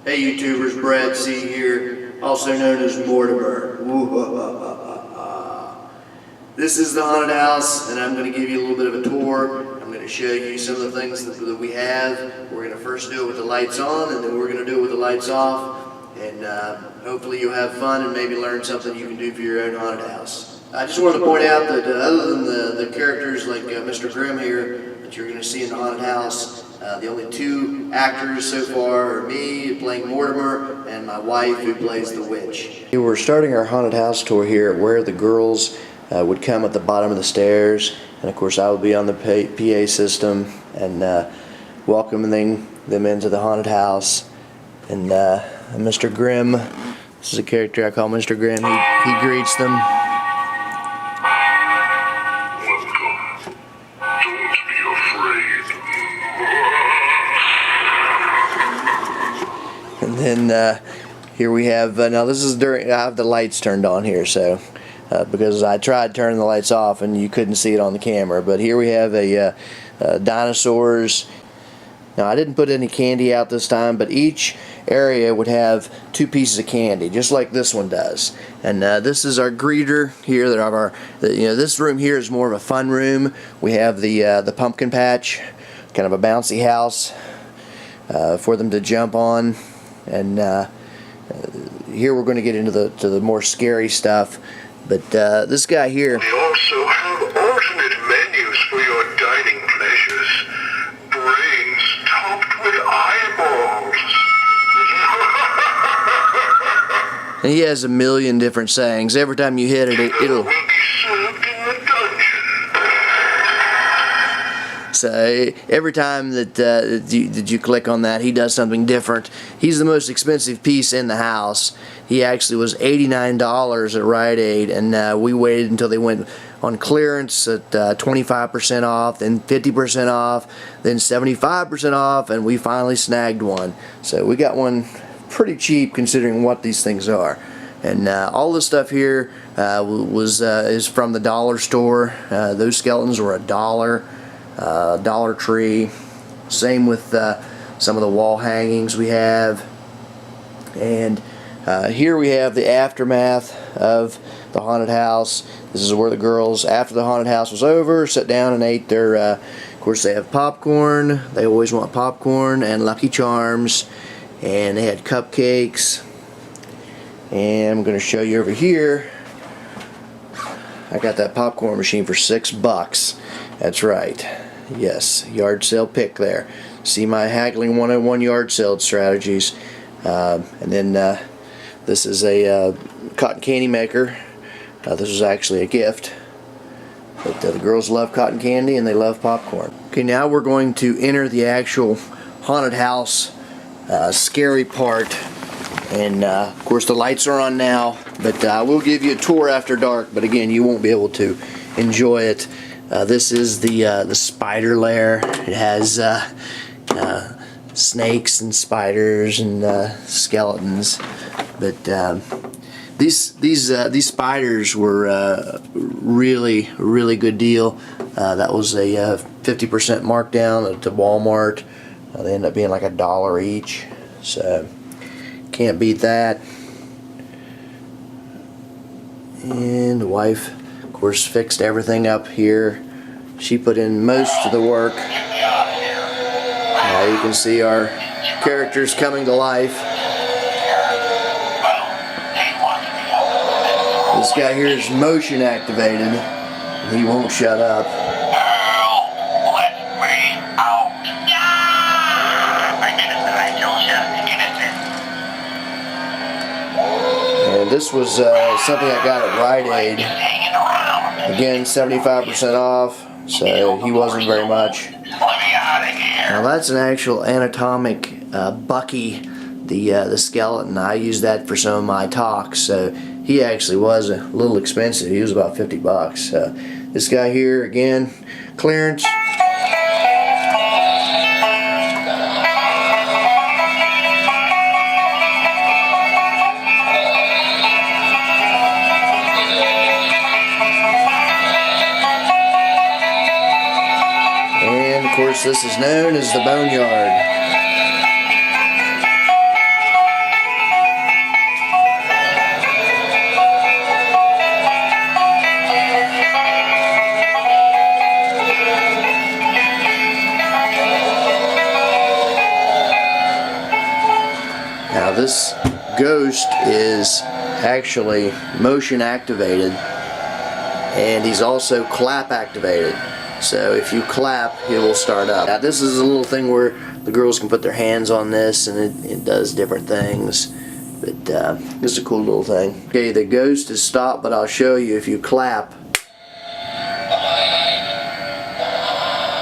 Hey YouTubers, Brad C here, also known as Mortimer. This is the haunted house, and I'm going to give you a little bit of a tour. I'm going to show you some of the things that we have. We're going to first do it with the lights on, and then we're going to do it with the lights off. And hopefully you'll have fun and maybe learn something you can do for your own haunted house. I just wanted to point out that other than the characters like Mr. Grimm here that you're going to see in the haunted house, the only two actors so far are me playing Mortimer and my wife who plays the witch. We're starting our haunted house tour here where the girls would come at the bottom of the stairs, and of course I would be on the PA system and welcoming them into the haunted house. And Mr. Grimm, this is a character I call Mr. Grimm, he greets them. And then here we have, now this is during, I have the lights turned on here, so because I tried turning the lights off and you couldn't see it on the camera. But here we have a dinosaurs. Now I didn't put any candy out this time, but each area would have 2 pieces of candy, just like this one does. And this is our greeter here. That are this room here is more of a fun room. We have the pumpkin patch, kind of a bouncy house for them to jump on. And here we're going to get into the more scary stuff. But this guy here. We also have alternate menus for your dining pleasures. Brains topped with eyeballs. And he has a million different sayings. Every time you hit it, it'll. Will be served in the dungeon. So every time that you click on that, he does something different. He's the most expensive piece in the house. He actually was $89 at Rite Aid, and we waited until they went on clearance at 25% off, then 50% off, then 75% off, and we finally snagged one. So we got one pretty cheap considering what these things are. And all this stuff here is from the dollar store. Those skeletons were $1. Dollar Tree. Same with some of the wall hangings we have. And here we have the aftermath of the haunted house. This is where the girls, after the haunted house was over, sat down and ate their, of course they have popcorn. They always want popcorn and Lucky Charms. And they had cupcakes. And I'm going to show you over here. I got that popcorn machine for $6. That's right. Yes, yard sale pick there. See my haggling 101 yard sale strategies. And then this is a cotton candy maker. This was actually a gift. But the girls love cotton candy and they love popcorn. Okay, now we're going to enter the actual haunted house scary part. And of course the lights are on now, but I will give you a tour after dark, but again you won't be able to enjoy it. This is the spider lair. It has snakes and spiders and skeletons, but these spiders were really good deal. That was a 50% markdown at Walmart. They end up being like $1 each, so can't beat that. And the wife, of course, fixed everything up here. She put in most of the work. Now you can see our characters coming to life. This guy here is motion activated. He won't shut up. And this was something I got at Rite Aid. Again, 75% off, so he wasn't very much. Now that's an actual anatomic Bucky, the skeleton. I use that for some of my talks, so he actually was a little expensive. He was about $50. This guy here, again, clearance. And of course this is known as the Boneyard. this ghost is actually motion activated, and he's also clap activated. So if you clap, it will start up. Now this is a little thing where the girls can put their hands on this, and it does different things. But this is a cool little thing. Okay, the ghost is stopped, but I'll show you if you clap,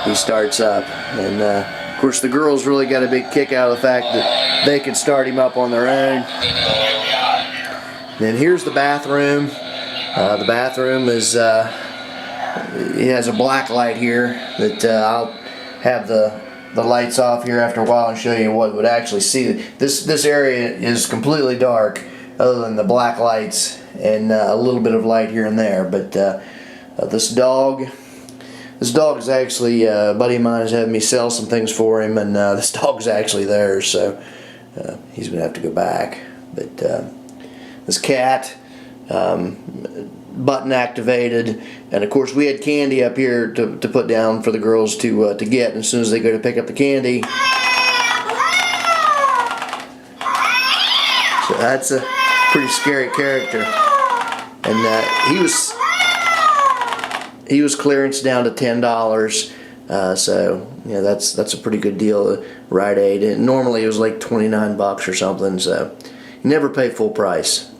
he starts up. And of course the girls really got a big kick out of the fact that they can start him up on their own. Then here's the bathroom. The bathroom is, it has a black light here that I'll have the lights off here after a while and show you what would actually see. This area is completely dark other than the black lights and a little bit of light here and there. But this dog is actually, a buddy of mine is having me sell some things for him, and this dog's actually there, so he's gonna have to go back. But this cat, button activated, and of course we had candy up here to put down for the girls to get, and as soon as they go to pick up the candy, so that's a pretty scary character. And he was clearance down to $10, so yeah, that's a pretty good deal at Rite Aid. And normally it was like 29 bucks or something, so you never pay full price.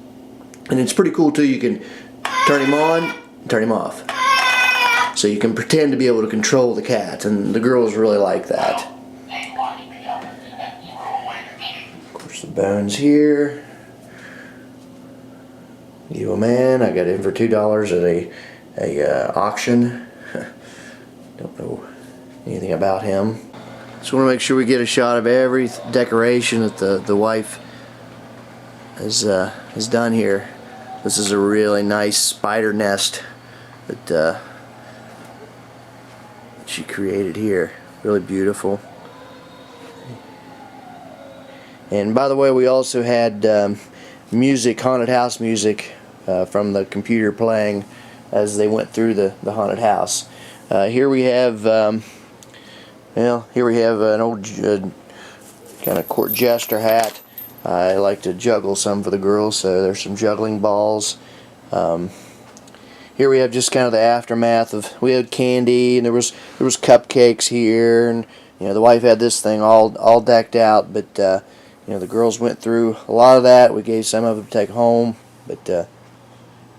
And it's pretty cool too, you can turn him on, turn him off. So you can pretend to be able to control the cat, and the girls really like that. Of course the bones here. Evil Man, I got him for $2 at a auction. Don't know anything about him. Just want to make sure we get a shot of every decoration that the wife has done here. This is a really nice spider nest that she created here. Really beautiful. And by the way, we also had music, haunted house music, from the computer playing as they went through the haunted house. Here we have, here we have an old kind of court jester hat. I like to juggle some for the girls, so there's some juggling balls. Here we have just kind of the aftermath of, we had candy, and there was cupcakes here, and the wife had this thing all decked out. But the girls went through a lot of that. We gave some of it to take home. But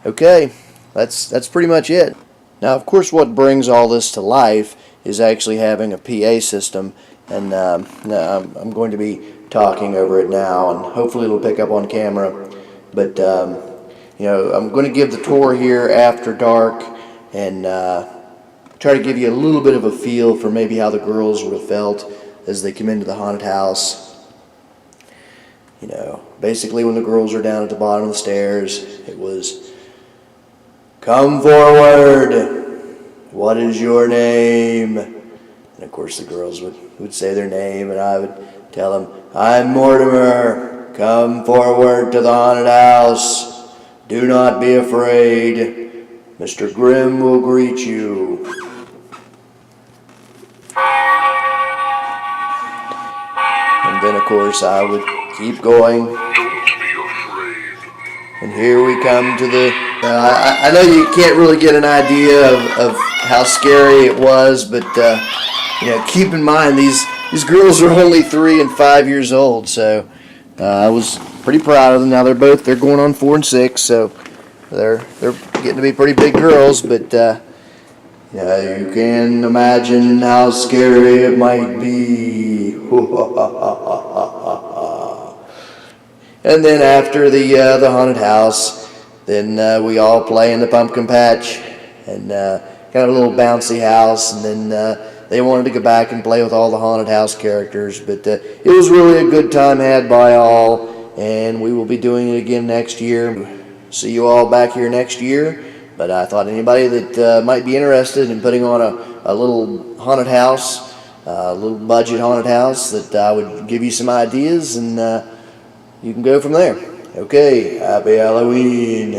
okay, that's pretty much it. Now, of course, what brings all this to life is actually having a PA system, and I'm going to be talking over it now, and hopefully it'll pick up on camera. But I'm going to give the tour here after dark, and try to give you a little bit of a feel for maybe how the girls would have felt as they come into the haunted house. Basically when the girls are down at the bottom of the stairs, it was, "Come forward, what is your name?" And of course the girls would say their name, and I would tell them, "I'm Mortimer. Come forward to the haunted house. Do not be afraid. Mr. Grimm will greet you." And then of course I would keep going. Don't be afraid. And here we come to the... I know you can't really get an idea of how scary it was, but keep in mind these girls are only 3 and 5 years old, so I was pretty proud of them. Now they're going on 4 and 6, so they're getting to be pretty big girls. But you can imagine how scary it might be. And then after the haunted house, then we all play in the pumpkin patch, and kind of a little bouncy house, and then they wanted to go back and play with all the haunted house characters. But it was really a good time had by all, and we will be doing it again next year. See you all back here next year. But I thought anybody that might be interested in putting on a little haunted house, a little budget haunted house, that I would give you some ideas, and you can go from there. Okay, happy Halloween.